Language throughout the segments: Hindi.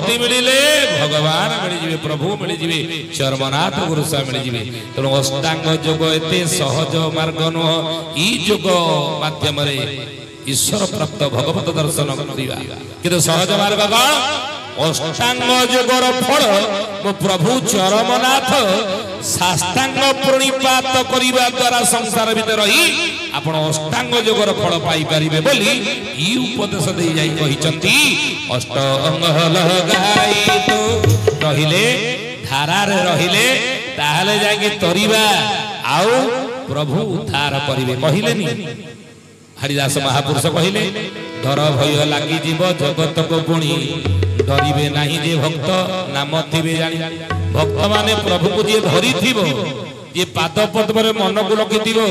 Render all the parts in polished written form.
भक्ति मिले भगवान मिल प्रभु मिल चरमनाथ गुरुसा मिल तेणु अष्टांग योग एत सहज मार्ग नुह ई योग माध्यम ईश्वर प्राप्त भगवत दर्शन करवा कि सहज मार्ग कौन अष्टांग योगर फल मो प्रभु चरमनाथ साष्टांग प्रणिपात करने द्वारा संसार भीतर रही आपण अष्टांग योगर फल पाई परिबे बोली ई उपदेश दे जाई कहिचंती अष्टांग लगाई तो रहिले धारा रे रहिले ताहले जाई तरिबा आउ प्रभु उद्धार करिवे कहिलेनी हरिदास महापुरुष कहिले डर भय लागी जीव जगत को पुणी डरिबे नाही जे भक्त नाम थिबे जानी भक्त माने प्रभु को जे धरि थिबो जे पाद पद्म रे मन को लगिथिबो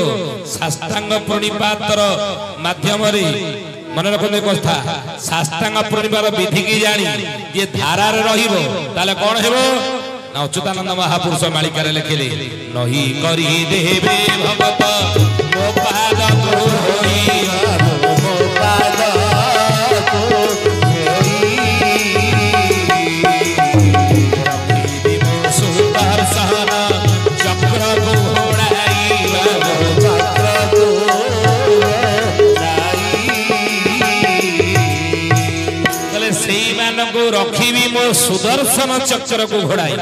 साष्टांग प्रणिपातर माध्यम रे मन रखने कथा साष्टांग प्रणिपात विधि की जानी जे धारा रे रहिबो ताले कोन हेबो ना अच्युतानंद महापुरुष मालिका रे लिखिले नही करी देबे भगत मो पाद को होई मो पाद को रखी मो सुदर्शन चक्र को घोड़ाई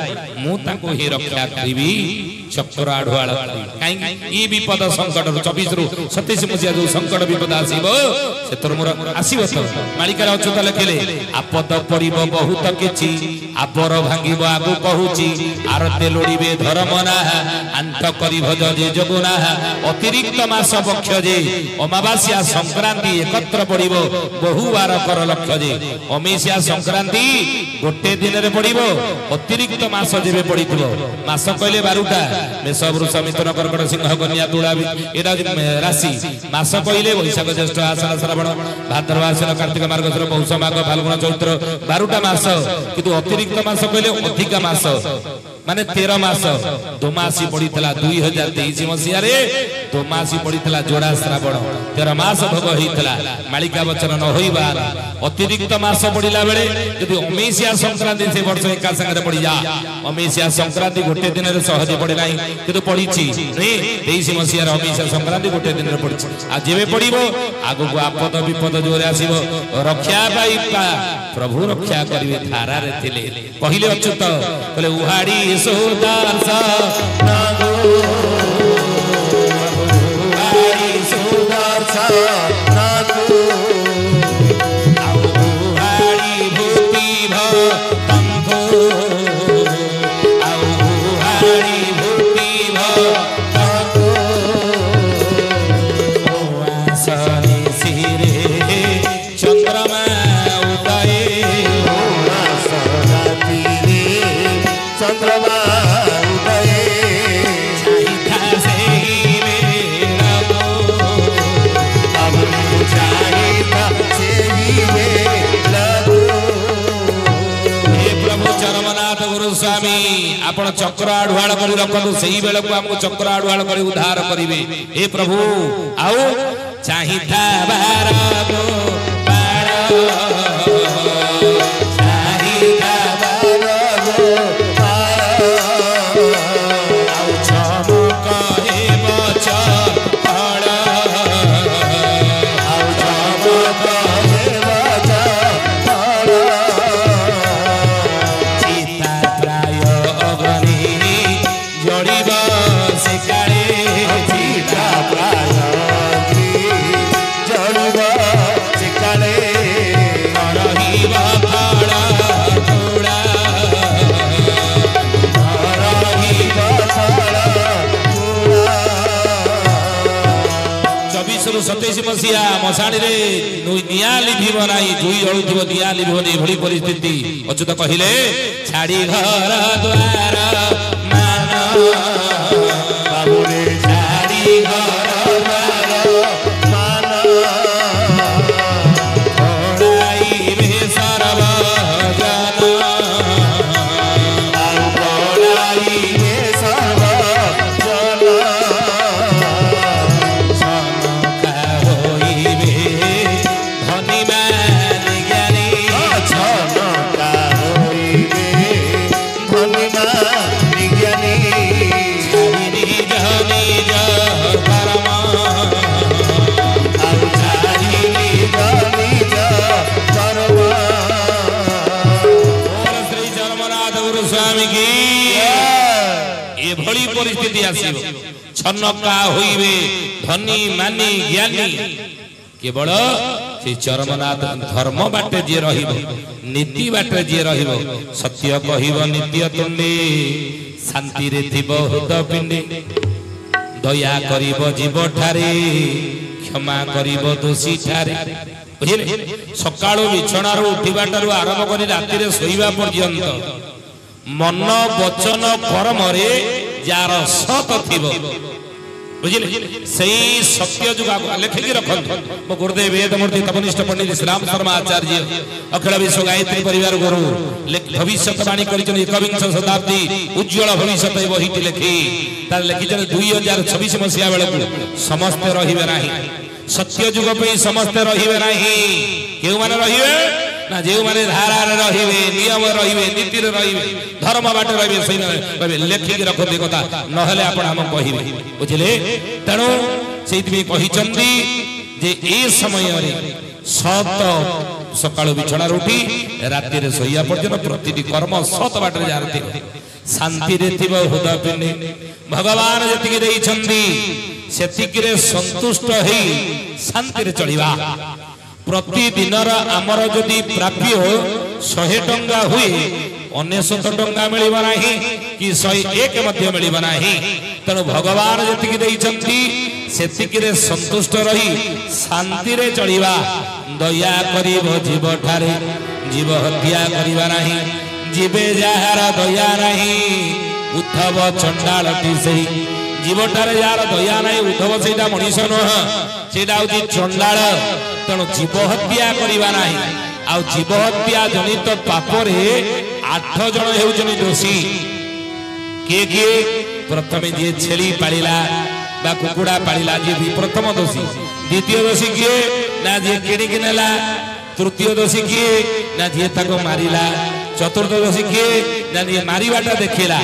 मुझे ही रक्षा करी चक्र आढ़ुआल कहीं विपद संकट 24 रु 27 मसीहा जो संकट विपद आसो से मोर आसो तो मालिकार अच्युत लिखिले आपद पड़ बहुत किछि आपर भांग आगु कहूची आरते लोड़े धर्म ना आंत कर भज जे जगुना अतिरिक्त मास पक्ष जे अमावास्या संक्रांति एकत्र पड़ बहुवार कर लक्ष्य जे अमेसिया संक्रांति गोटे दिन रे पड़िबो अतिरिक्त मास जेबे पड़िथिबो मास कहले 12टा मेष वृष मिथुन कर्कट सिंह कन्या तुला एटा राशि मास कहले वैशाख ज्येष्ठ आषाढ़ श्रावण भाद्रव आश्विन कार्तिक मार्गशीर पौष माघ फाल्गुन चैत्र 12टा मास किंतु अतिरिक्त मास कहले अधिक मास माने 13 मास दोमासी पड़ीला 2023 मसीह रे दोमासी पड़ीला जोड़ा श्रावण 13 मास भोग होइतला मालिका वचन न होइबा अतिरिक्त मास पड़ीला बेले यदि अमेसिया संक्रांति से वर्ष एका संगे पड़ी जा अमेसिया संक्रांति गोटे दिन रे सहज पड़े नाही किंतु पड़ीची रे 23 मसीह रे अमेसिया संक्रांति गोटे दिन रे पड़ीची आ जेबे पड़ीबो आगु को आपद विपद जोरे आसीबो रक्षा पाइबा प्रभु रक्षा करिवे धारा रे थिले कहिले अच्युत कहले उहाड़ी सुदर्शन नागो उहाड़ी सुदर्शन नागो उहाड़ी भूति भक्तंको उहाड़ी भूति भक्तंको आसनी सिरे चंद्रमा उदय चंद्रमा उदय प्रभु चरमनाथ गुरुस्वामी आपण चक्र आढ़ुआल कर रखु से बेल को आमको चक्र आढ़ुआल कर उद्धार करेंगे हे प्रभु आउ चाहिता बार मसीहा मशाणी रे निया लिभिब नाही जुई जळुथिबो निया लिभिब नै भଳି परिस्थिति अच्युत कहिले छाड़ी घर द्वार मान बाबू रे छाड़ी घर द्वार मान ओडाई रे सर्व जन ओडाई रे सर्व जन धनी मान ज्ञानी गोस्वामी की एभली परिस्थिति आसीबो छनका होइबे धनी मानी ज्ञानी केवल से चरमनाथ धर्म बाटे जे रहिबो नीति बाटे जे रहिबो सत्य कहिबो नित्य तुंडे शांति रे थिबो हृद पिंडे दया करिबो जीव ठारे क्षमा करिबो दोषी ठारे बुझिले सकाळो बिछणारो उठिबाटारो आरंभ करी राती रे सोइबा पर्यंत मन वचन कर्म रे जार सत थिबो बुझिले सही सत्य जुगा लेखिकी रखंतु मो गुरुदेव वेदमूर्ति तपनिष्ठ पंडित श्रीराम शर्मा आचार्य अखिल विश्व गायत्री परिवार गुरु भविष्यवाणी करिछन 21 शताब्दी उज्जवल भविष्य बहिटी लेखि तार लेखिछन 2026 मसिया बेलकु समस्त रहिबे नाही सत्य जुग पे समस्त रहिबे नाही केउ माने रहिबे ना जे माने धारा रे रहिबे नियम रहिबे नीति रे रहिबे धर्म बाटे रहिबे सही रहिबे लेखिकी रखते कथा नहले आपण हम कहिबे बुझिले तणो सेइतबे कहिचंदी जे ए समय रे सत सकाळ बिछणा उठी राति रे सोइया पर्यंत प्रतिटी कर्म सत बाटे जारती शांति रे थिबो हृदय पिने भगवान जतिके देइछंदी सेतिक रे संतुष्ट हेई शांति रे चलिबा प्रतिदिन आमर जदि प्राप्य 100 टंका हुए 99 टंका मिलिबा नाही कि 101 मध्य मिलिबा नाही तेणु भगवान जतिक देइछंती सेतिक रे संतुष्ट रही शांति रे चलिबा दया करिबो जीव ठारे जीव हत्या करिबा नाही जीवे जहार दया नाही उद्धव चंडालटी सही जीवटारे यार दया नाही उद्धव सेटा मनीष नह सेटा होची चंडाल तेणु जीव हत्या करिबा नाही आ जीव हत्या जनित पाप रे 8 जन हेउचनी दोषी के प्रथमे जे छेली पालिला बा कुकुड़ा पालिला जे प्रथम दोषी द्वितीय दोषी के ना जे केडी किनेला तृतीय दोषी के ना जे ताको मारिला चतुर्थ दोषी किए ना ये मारिवाटा देखिला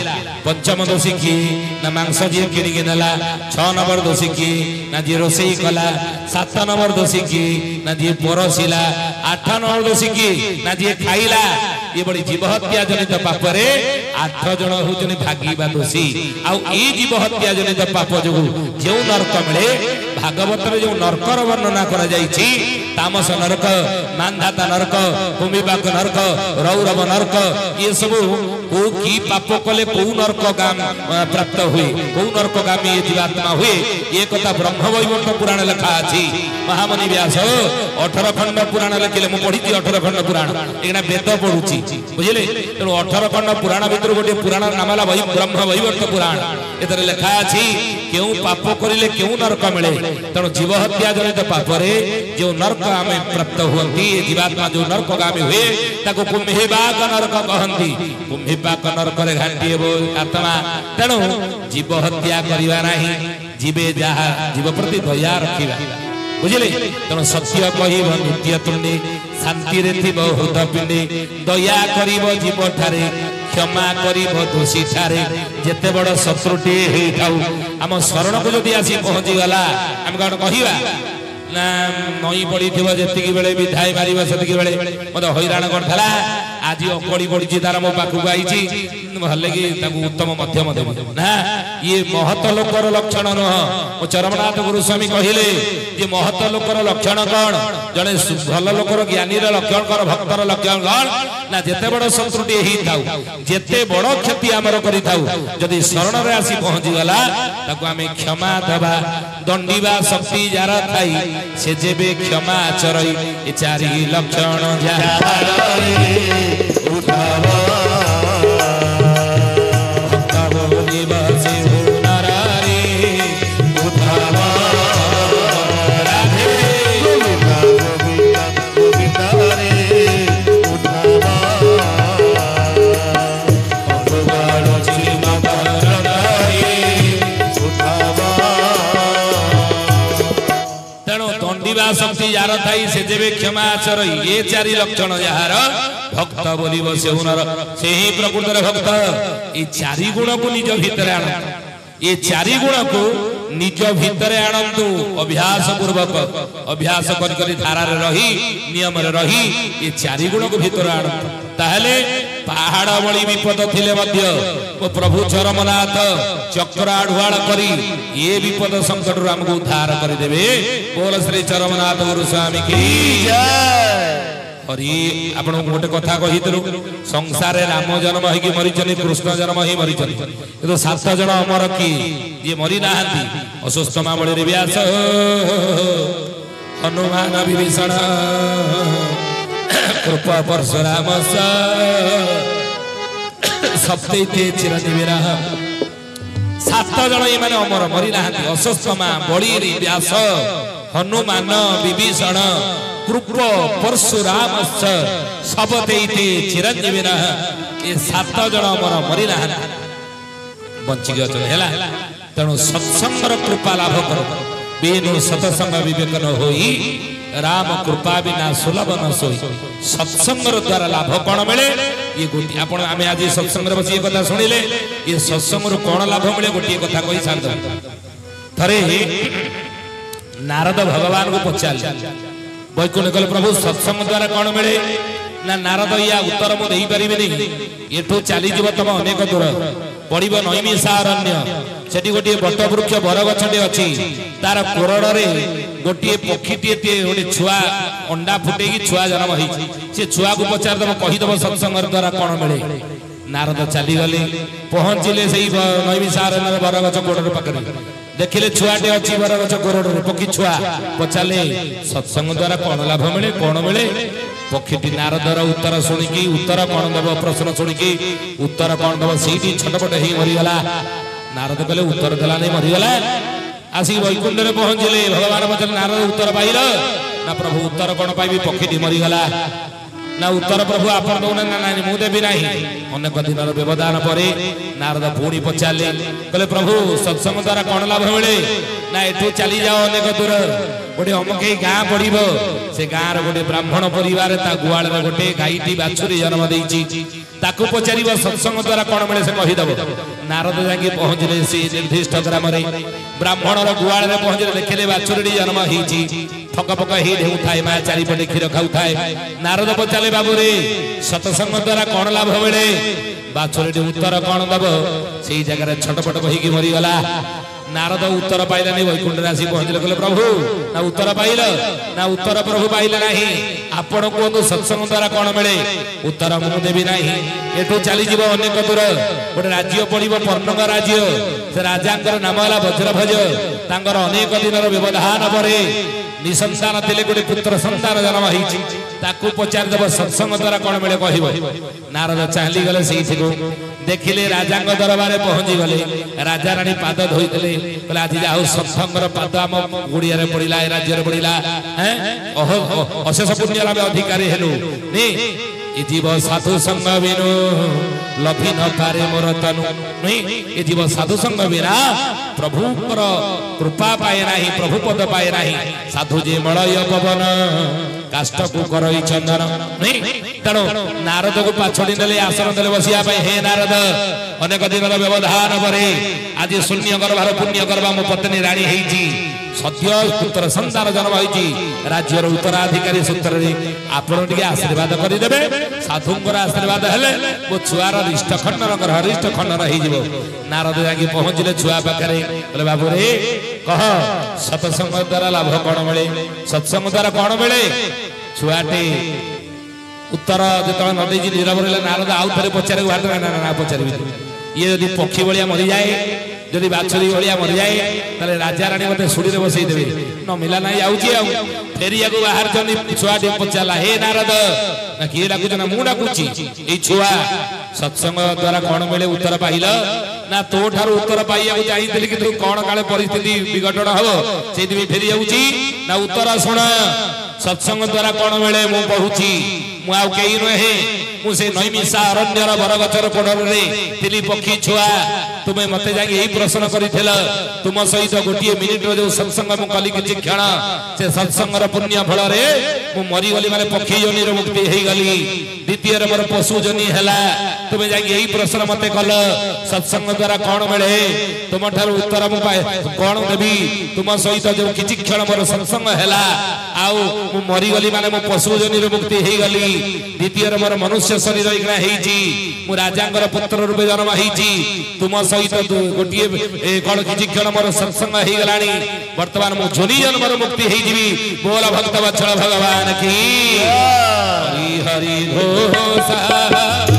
पंचम दोषी किए ना मांस जी किणी नेला 6 नंबर दोषी किए ना जी रोसई कला 7 नंबर दोषी किए ना जी परसिला 8 नंबर दोषी किए ना जी खाइला ये बड़ी जीव हत्या जनित पाप रे 8 जन होचनी भागीबा दोषी आ ई जीव हत्या जनित पाप जो जो नरक मिले भागवत रे जो नरकर वर्णना करा जाईची तामस नरक मानधाता नरक भूमिपाक नरक रौरव नरक ये सब को की पाप कले को नरक गाम प्राप्त हुए को नरक गामी ये जीवात्मा हुए ये कथा ब्रह्म वैवर्त पुराण लिखा अछि महामुनि व्यास 18 खंड पुराण लिखिले मु पढिति 18 खंड पुराण एना वेद पढुची बुझिले तेनु 18 खंड पुराण भितर गोटे पुराण नामला ब्रह्म वैवर्त पुराण एतरे लिखा अछि केउ पाप करिले केउ नरक मिले तेनु जीव हत्या जनित पाप रे जो नरक आमे प्राप्त हुअंती ये जीवात्मा जो नरक गामी हुए ताको कुम्भीबाक नरक कहंती कुम्भीबाक नरक रे घांटी हेबो आत्मा तेनु जीव हत्या करिवा नाही जीवे जहा जीव प्रति दया रखिबा बुझिले तेनु सत्य कहिबो नित्य तुंडे शांति रे थिबो हृदय पिंडे दया करिबो जीव ठारे क्षमा करिबो दोषी ठारे जेते बड़ शत्रुटी हेई थाउ हम शरण को जदी आसी पहुंची गला हम कौन कहिबा ना नई पड़ी थी जी बेले विधाई मार से बेले मत हैरान करला आज अकड़ी पड़ी तार मो पाखक आई भले कि उत्तम मध्यम देवी ना ये महत लोकर लक्षण नुह मो चरमनाथ गुरुस्वामी कहले जे महत लोकर लक्षण कौन जड़े भल लोकर ज्ञानी लक्षण कर भक्तर लक्षण कौन ना जेते बड़ शत्रुटी ही थाउ जेते बड़ क्षति आमर करि थाउ जदि शरण रे आसी पहुंची गला ताको आमे क्षमा देबा दंडीबा शक्ति जार थाई से जेबे क्षमा चरई ए चारि लक्षण जारे उठावा शक्ति यार थाई से जेबे क्षमा आचरई ये चारि लक्षण यार भक्त बोलिबो से उनर से ही प्रकृतर भक्त ये चारि गुण को निज भीतर आन ये चारि गुण को निज भीतर आनंतु अभ्यास पूर्वक अभ्यास कर धारा रे रही नियम रे रही ये चारि गुण को भीतर आनंतु ताहले पहाड़ भली विपद थिले मध्य ओ प्रभु चरमनाथ चक्र आढुआल करी ये विपद संकट हमको उद्धार कर देवे। बोल श्री चरमनाथ गुरु स्वामी की जय। हरि आपण गोटे कथा कहितलु संसार राम जन्म होगी मरीचनी कृष्ण जन्म ही मरीचनी तो 7 जन अमर की ये मरी नाहांती अस्वस्थ मामले व्यास हनुमान विभीषण कृपा परशुराम सप्तैते चिरंजीवी 7 जन ये माने अमर मरी नाहांती अस्वस्थ मा बड़ी व्यास हनुमान विभीषण कृप परशुराम सबदैते चिरंजीवी ये 7 जन अमर मरी नाहांती बंचिक अच्छा है। तेणु सत्संगर कृपा लाभ कर बेनु सतसंग विवेक न होई राम कृपा बिना सुलभ न सोई। सत्संगर द्वारा लाभ कौन मिले ये गोटे आपण आमे आज सत्संग बस ये कथा सुनिले ये सत्संग कौन लाभ मिले गोटे कथा कही छाड़ थरे नारद भगवान को पचार वैकुंठ कहले प्रभु सत्संग द्वारा कौन मिले ना नारद या उत्तर मु देई परिबे नहीं एठो चली जीव तम अनेक दूर पड़िब नैमिषारण्य सेठी गोटे बट वृक्ष बरगछटे अछि तार कोरडरे गोटे पक्षीटे गोटे छुआ अंडा फुटेकी छुआ जन्म होई से छुआ को पचार दब कहि दब सत्संग द्वारा कौन मिले। नारद चली गले पहुंचिले सेई नैमिषारण्य बरगछ कोरड पाखरे देखिले छुआटे अच्छी बरगछ कोरड पक्षी छुआ पचाले सत्संग द्वारा कौन लाभ मिले कौन मिले। पक्षी नारदर उत्तर शुणिकी उत्तर कौन दब प्रश्न शुणिकी उत्तर कौन दब सीटी छटपट ही मरीगला। नारद कहले उत्तर देला नहीं मरीगला आसिक वैकुंठ में पहुंचले भगवान बचन नारद उत्तर पाइल ना प्रभु उत्तर कौन पाइबी पक्षी मरीगला ना उत्तर प्रभु आपण दौना ना मु देवी ना अनेक दिन व्यवधान पर नारद पुणी पचारे कहले प्रभु सत्संग द्वारा कौन लाभ मिले ना एठू चली जाओ अनेक दूर गोटे अमुके गाँ पड़ब से गाँव गोटे ब्राह्मण परिवार गुआल गोटे गाईटी बाछुरी जन्म देती ताकू पचार सत्संग द्वारा कौन मिले से कहीदेव। नारद जाके पहुंचले से निर्दिष्ट ग्राम ब्राह्मण गुआल पहुंचले देखिले बाछुरी जन्म होती फक फक ही ढेउ थाए माँ चारिपटे क्षीर खाऊ थाए। नारद पचारे बाबू रे सत्संग द्वारा कौन लाभ मिले बाछुरी उत्तर कौन दब से जगह छटपट कहीकि मरीगला। नारद उत्तर पाइला नहीं वैकुंठ आसी पहुंचले कहले प्रभु ना उत्तर पाइल ना उत्तर प्रभु पाइले नहीं आपण कहतु सत्संग द्वारा कौन मिले उत्तर मु देवी नहीं एठू चली जीव अनेक दूर गोटे राज्य पड़ब पर्णग राज्य से राजा नाम है वज्रभज तांकर अनेक दिन व्यवधान पर निसंतान थे गोटे पुत्र संतान जन्म होती ताकू पचार दब सत्संग द्वारा कौन मिले कह। नारद चाली गले से देखिले राजा दरबार पहुंची गले राजा राणी पाद धोईले कहले आज जाऊ सत्संगर पाद आम गुड़िया पड़ा राज्य पड़ा अशेष पुण्य लाभ अधिकारी हेलु ए जीव साधु संग बिनु लभि न पारे मोर तनु नहीं ए जीव साधु संग बिना प्रभु कृपा पाए नहीं प्रभु पद पाए नहीं साधु जे मलय पवन काष्ट को करई चंदन नहीं तेणु नारद को पाछड़ी नेले आसन देले बसिया हे नारद अनेक दिन व्यवधान पर आज शून्य गर्भार पुण्य गर्भा मो पत्नी राणी होती सत्य पुत्र संतान जन्म होती राज्यर उत्तराधिकारी सूत्र आपण टे आशीर्वाद करदे साधुंर आशीर्वाद हेले मो छुआर रिष्ट खंडन हरिष्ट खंडन हो। नारद जाके पहुंचले छुआ पाखे बोले बाबू रे कह सत्संग द्वारा लाभ कौन मिले सत्संग द्वारा कौन मिले। छुआटे उत्तर जो नदी नीरव रहा नारद आउ थे पचारे ना पचार ये यदि पक्षी भाया मरी जाए जदि बाछुरी भाया मरी जाए ताले राजा राणी मत सुड़ी में बसई देवे न मिला ना फेरिया को बाहर छुआटे पचारा हे नारद ना किए डाकुच ना मु डाकुची ये छुआ सत्संग द्वारा कौन मिले उत्तर पाइल ना तो ठार उत्तर पाइबा चाहिए कि तू कौन काले परिस्थिति विघटन हम से फेरी जाऊँगी ना उत्तर शुण सत्संग द्वारा कौन मिले मु कहूची मु आउ कई नुहे मुझे नैमिषा अरण्यर बरगछर कोडरे तिली पक्षी छुआ तुम्हें मते जाके यही प्रश्न करिथिल तुम सहित गोटे मिनिट जो सत्संग मु कली कि क्षण से सत्संगर पुण्य फल रे मु मरी गली माने पक्षी योनि रो मुक्ति हेई गली द्वितीय मोर पशु जोनि हैला तुम्हें जाके यही प्रश्न मते कल सत्संग द्वारा कौन मिले तुम ठार उत्तर मु पाए कौन देबी तुम सहित जो कि क्षण मोर सत्संग हैला आउ मु मरी गली माने मो पशु जनी रो मुक्ति हे गली द्वितीय मोर मनुष्य शरीर इकना हेची मु राजांगर पुत्र रूपे जन्म हेची तुम सहित गोटिए कण किछि क्षण मोर सत्संग हे गलानी वर्तमान मु जोनी जन्म रो मुक्ति हे जीवी बोल भक्त वत्सल भगवान की हरि हरि घोषा